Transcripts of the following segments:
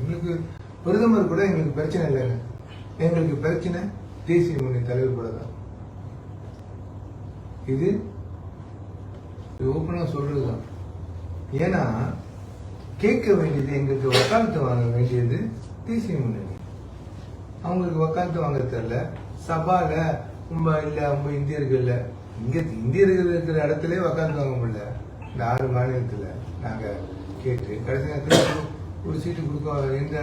எங்களுக்கு பிரதமர் கூட எங்களுக்கு பிரச்சனை இல்லைங்க. எங்களுக்கு பிரச்சனை தேசிய முன்னணி தலைவர் கூட தான். இது ஓப்பனா சொல்றதுதான். ஏன்னா கேட்க வேண்டியது, எங்களுக்கு வக்காலத்து வாங்க வேண்டியது தேசிய முன்னணி. அவங்களுக்கு வக்காலத்து வாங்க தெரியல. சபால ரொம்ப இந்தியர்கள் இங்க இந்தியர்கள் இருக்கிற இடத்துல வக்காலத்து வாங்க முடியல. இந்த 6 மாநிலத்துல நாங்க கேட்டு கடைசி நேரத்தில் ஒரு சீட்டு கொடுக்க எந்த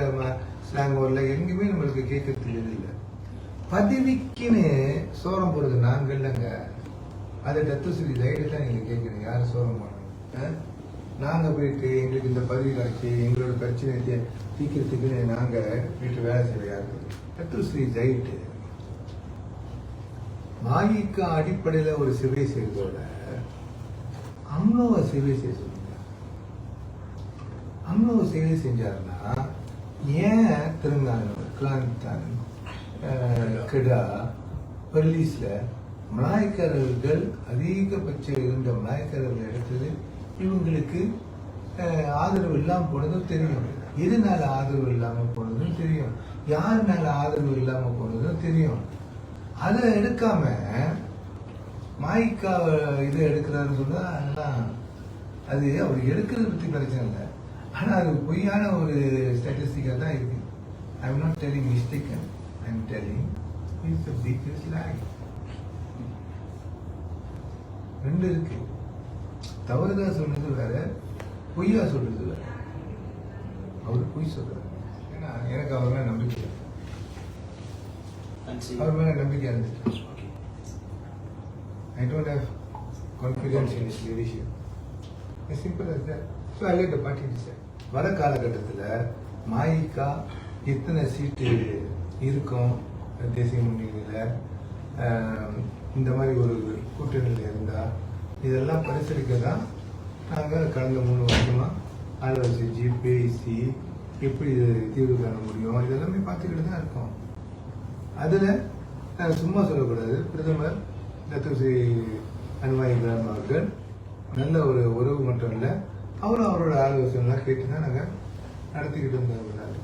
ஸ்லாங் வரல, எங்குமே நம்மளுக்கு கேட்கறதுக்கு எது இல்லை. பதவிக்குன்னு சோரம் போறது நாங்கள் இல்லைங்க. அதை தத்துவஸ்ரீ தைரியத்தை தான் நீங்க கேட்குறீங்க. யாரும் சோரம் போனோம் நாங்க போயிட்டு எங்களுக்கு இந்த பதவி கிடைச்சி எங்களோட பிரச்சனை தீக்கிறதுக்குன்னு நாங்க வீட்டு வேலை செய்யாது. தத்துவஸ்ரீ தைட்டு மாயிக்கா அடிப்படையில ஒரு சேவை செய்வதோட அம்னோவை சேவை செய்ய சொல்லுங்க. அம்னோவை சேவை செஞ்சாருன்னா ஏன் தெலுங்கானா, கிளாந்தான், கெடா, பர்லீஸ்ல மலாய்க்காரர்கள் அதிகபட்சம் இருந்த மலாய்க்காரர்கள் இடத்துல இவங்களுக்கு ஆதரவு இல்லாம போனதும் தெரியும். எதுனால ஆதரவு இல்லாம போனதும் தெரியும். யாருனால ஆதரவு இல்லாம போனதும் தெரியும். அதை எடுக்காம மாய்க்கா இது எடுக்கிறாருன்னு சொன்னா அதெல்லாம் அது அவர் எடுக்கிறது பத்தி பிரச்சனை இல்லை. ஆனா அது பொய்யான ஒரு ஸ்டாட்டிஸ்டிக்கா தான் இருக்கு. I am not telling mistaken, I am telling it's the biggest lie. ரெண்டு இருக்கு. தவறுதா சொன்னது வேற, பொய்யா சொல்றது வேற. அவர் பொய் சொல்றாரு. ஏன்னா எனக்கு அவர் மேல நம்பிக்கை இல்லை. அவர் மேல நம்பிக்கை இருந்துச்சு. I don't have confidence in his leadership. As simple as that. So I let the party decide. வர காலகட்டத்தில் மாயிக்கா எத்தனை சீட்டு இருக்கும் தேசிய முன்னணியில், இந்த மாதிரி ஒரு கூட்டணியில் இருந்தால் இதெல்லாம் பரிசீலிக்க தான் நாங்கள் கடந்த 3 வருஷமா ஆலோசனை செஞ்சு பேசி எப்படி இது தீர்வு காண முடியும் இதெல்லாமே பார்த்துக்கிட்டு தான் இருக்கோம். அதில் நாங்கள் சும்மா சொல்லக்கூடாது. பிரதமர் தத்துவஸ்ரீ அன்வாய் கிராம் அவர்கள் நல்ல ஒரு உறவு மட்டும் இல்லை, அவரும் அவரோட ஆலோசனைலாம் கேட்டு தான் நாங்கள் நடத்திக்கிட்டு இருந்தோம்.